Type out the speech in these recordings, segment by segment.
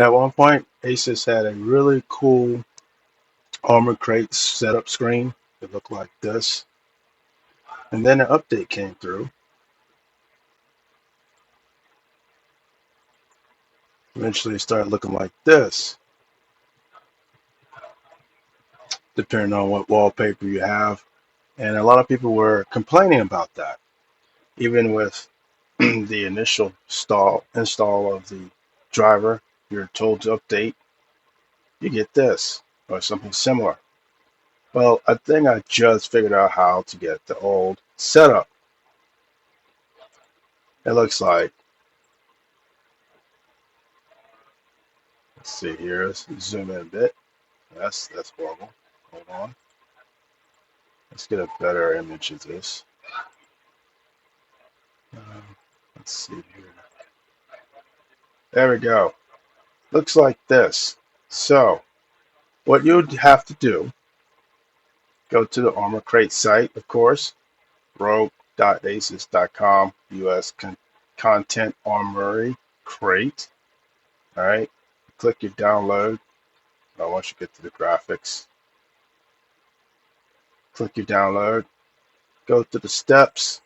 At one point, Asus had a really cool Armoury Crate setup screen. It looked like this. And then an update came through. Eventually, it started looking like this, depending on what wallpaper you have. And a lot of people were complaining about that. Even with the initial install of the driver, you're told to update, you get this or something similar. Well, I think I just figured out how to get the old setup. It looks like, let's see here, let's zoom in a bit. That's horrible. Hold on. Let's get a better image of this. Let's see here. There we go. Looks like this. So, what you'd have to do, go to the Armoury Crate site, of course, rogue.asus.com, US content Armoury Crate. All right. Click your download. Once you get to the graphics, click your download. Go to the steps.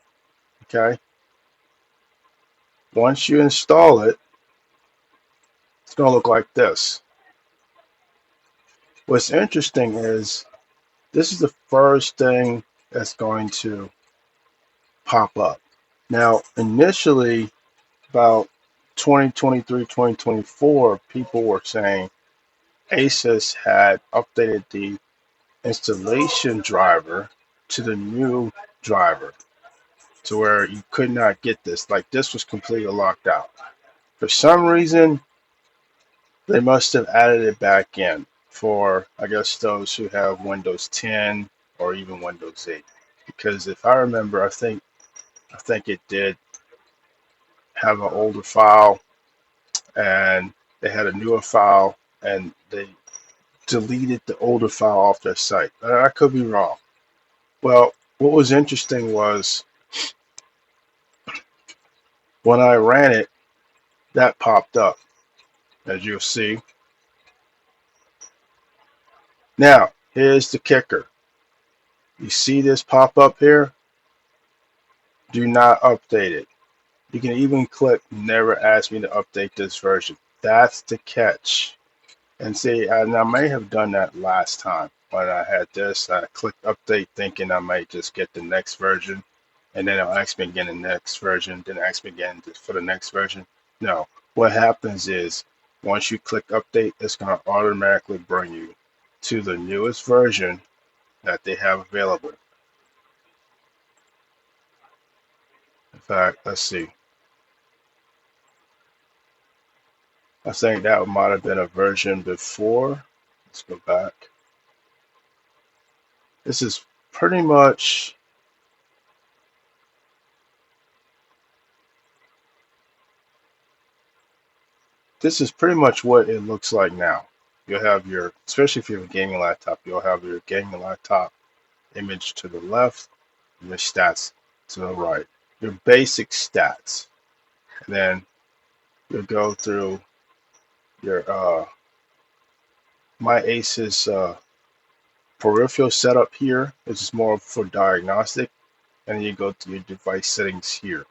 Okay. Once you install it, it's going to look like this. What's interesting is this is the first thing that's going to pop up. Now, initially, about 2023, 2024, people were saying Asus had updated the installation driver to the new driver to where you could not get this. Like this was completely locked out. For some reason, they must have added it back in for, I guess, those who have Windows 10 or even Windows 8. Because if I remember, I think it did have an older file and they had a newer file and they deleted the older file off their site. I could be wrong. Well, what was interesting was when I ran it, that popped up, as you'll see. Now, here's the kicker. You see this pop up here? Do not update it. You can even click never ask me to update this version. That's the catch. And see, and I may have done that last time when I had this. I clicked update thinking I might just get the next version. And then it'll ask me again the next version, then ask me again for the next version. No, what happens is once you click update, it's going to automatically bring you to the newest version that they have available. In fact, let's see. I think that might have been a version before. Let's go back. This is pretty much what it looks like now. You'll have your, especially if you have a gaming laptop, you'll have your gaming laptop image to the left, and your stats to the right. Your basic stats. And then you'll go through your my Asus peripheral setup here. This is more for diagnostic. And then you go to your device settings here.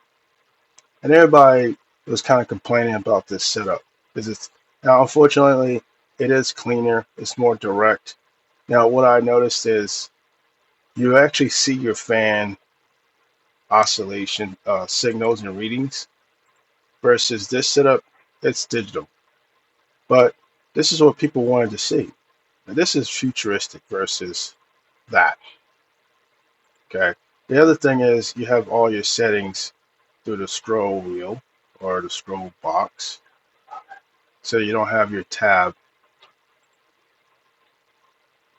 And everybody was kind of complaining about this setup. Now, unfortunately, it is cleaner. It's more direct. Now, what I noticed is you actually see your fan oscillation signals and readings versus this setup, it's digital. But this is what people wanted to see. Now, this is futuristic versus that. Okay. The other thing is you have all your settings through the scroll wheel or the scroll box. So you don't have your tab.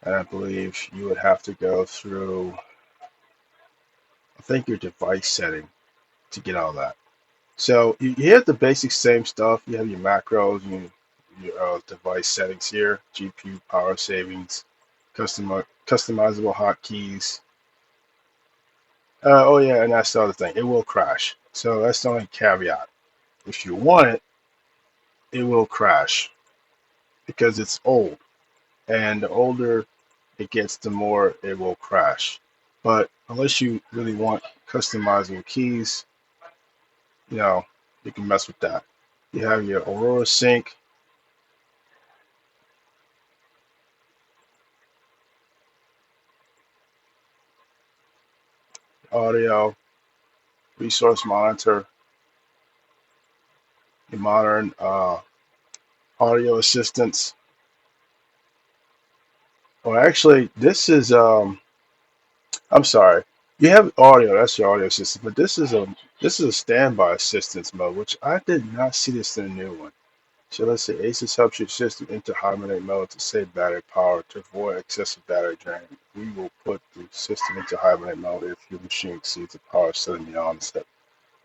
And I believe you would have to go through, I think, your device setting to get all that. So you have the basic same stuff. You have your macros and your device settings here, GPU power savings, customizable hotkeys. Oh yeah, and that's the other thing. It will crash. So that's the only caveat. If you want it, it will crash. because it's old, and the older it gets, the more it will crash. But unless you really want customizable keys, you know, you can mess with that. You have your Aurora Sync, audio, resource monitor, your modern audio assistants. Well, actually, this is I'm sorry. You have audio, that's your audio assistant, but this is a standby assistance mode, which I did not see this in the new one. So let's say Asus helps your system into hibernate mode to save battery power to avoid excessive battery drain. We will put the system into hibernate mode if your machine exceeds the power setting beyond a set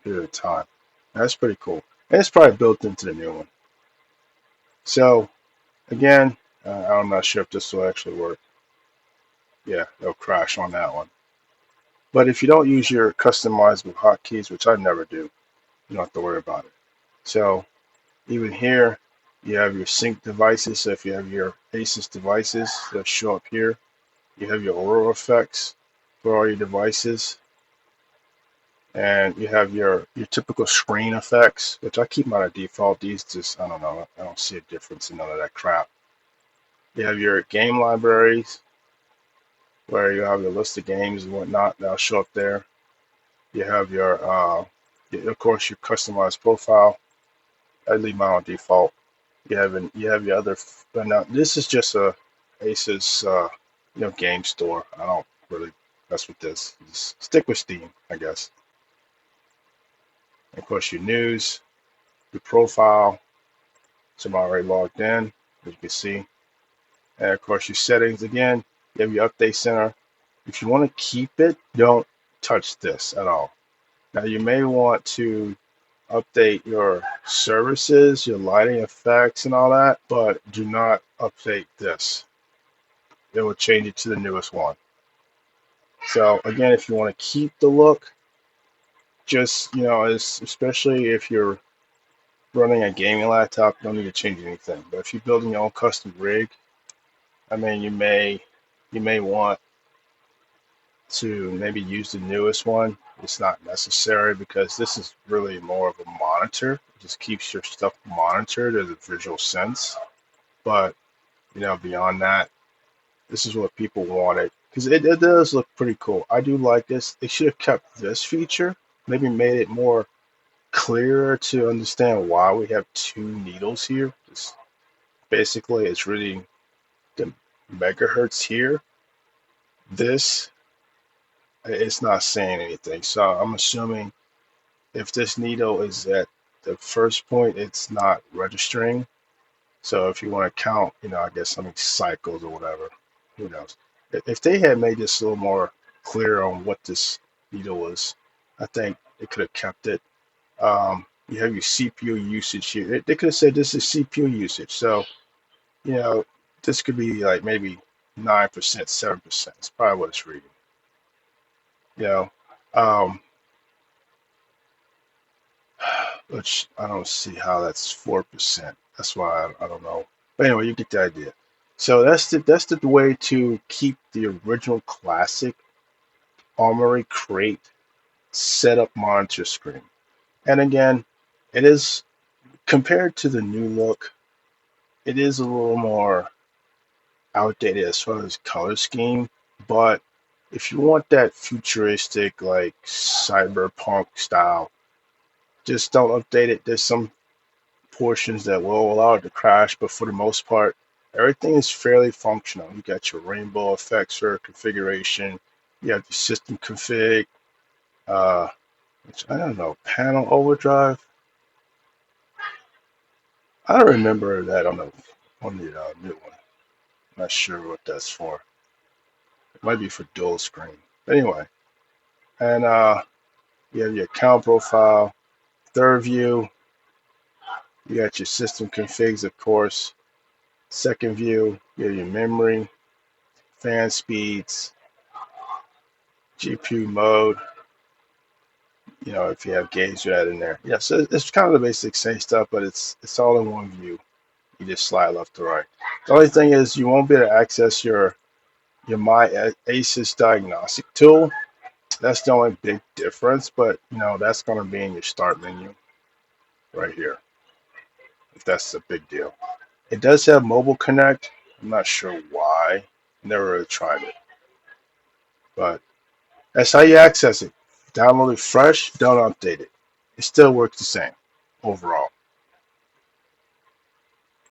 period of time. That's pretty cool. And it's probably built into the new one. So again, I'm not sure if this will actually work. Yeah, it'll crash on that one. But if you don't use your customizable hotkeys, which I never do, you don't have to worry about it. So even here, you have your sync devices. So if you have your Asus devices that show up here, you have your Aurora effects for all your devices, and you have your typical screen effects, which I keep by default. These just, I don't know, I don't see a difference in none of that crap. You have your game libraries, where you have your list of games and whatnot that'll show up there. You have of course, your customized profile. I leave mine on default. You have your other, but now this is just a Asus, game store. I don't really mess with this. Just stick with Steam, I guess. And of course, your news, your profile. So I'm already logged in, as you can see. And of course, your settings again. You have your update center. If you want to keep it, don't touch this at all. Now you may want to update your services, your lighting effects and all that, but do not update this. It will change it to the newest one. So again, if you want to keep the look, just, especially if you're running a gaming laptop, you don't need to change anything. But if you're building your own custom rig, I mean, you may want to maybe use the newest one. It's not necessary because this is really more of a monitor. It just keeps your stuff monitored as a visual sense. But beyond that, this is what people wanted because it does look pretty cool. I do like this. They should have kept this feature, maybe made it more clearer to understand why we have two needles here. Basically, it's reading the megahertz here. This, it's not saying anything. So I'm assuming if this needle is at the first point, it's not registering. So if you want to count, I guess how many cycles or whatever, who knows? If they had made this a little more clear on what this needle was, I think they could have kept it. You have your CPU usage here. They could have said this is CPU usage. So, you know, this could be like maybe 9%, 7%. It's probably what it's reading. You know, um, which I don't see how that's 4%. That's why I don't know. But anyway, you get the idea. So that's the way to keep the original classic Armoury Crate setup monitor screen. And again, it is compared to the new look, it is a little more outdated as far as color scheme. But if you want that futuristic, like cyberpunk style, just don't update it. There's some portions that will allow it to crash, but for the most part, everything is fairly functional. You got your rainbow effects for configuration. You have the system config, uh, which I don't know, panel overdrive. I don't remember that on the new one. Not sure what that's for. It might be for dual screen. But anyway, and you have your account profile, third view. You got your system configs, of course. Second view, you have your memory, fan speeds, GPU mode. If you have games, you add in there. Yeah, so it's kind of the basic same stuff, but it's all in one view. You just slide left to right. The only thing is you won't be able to access your My Asus diagnostic tool. That's the only big difference, but that's going to be in your start menu right here, if that's a big deal. It does have mobile connect. I'm not sure why. Never really tried it, but that's how you access it. Download it fresh, don't update it. It still works the same overall.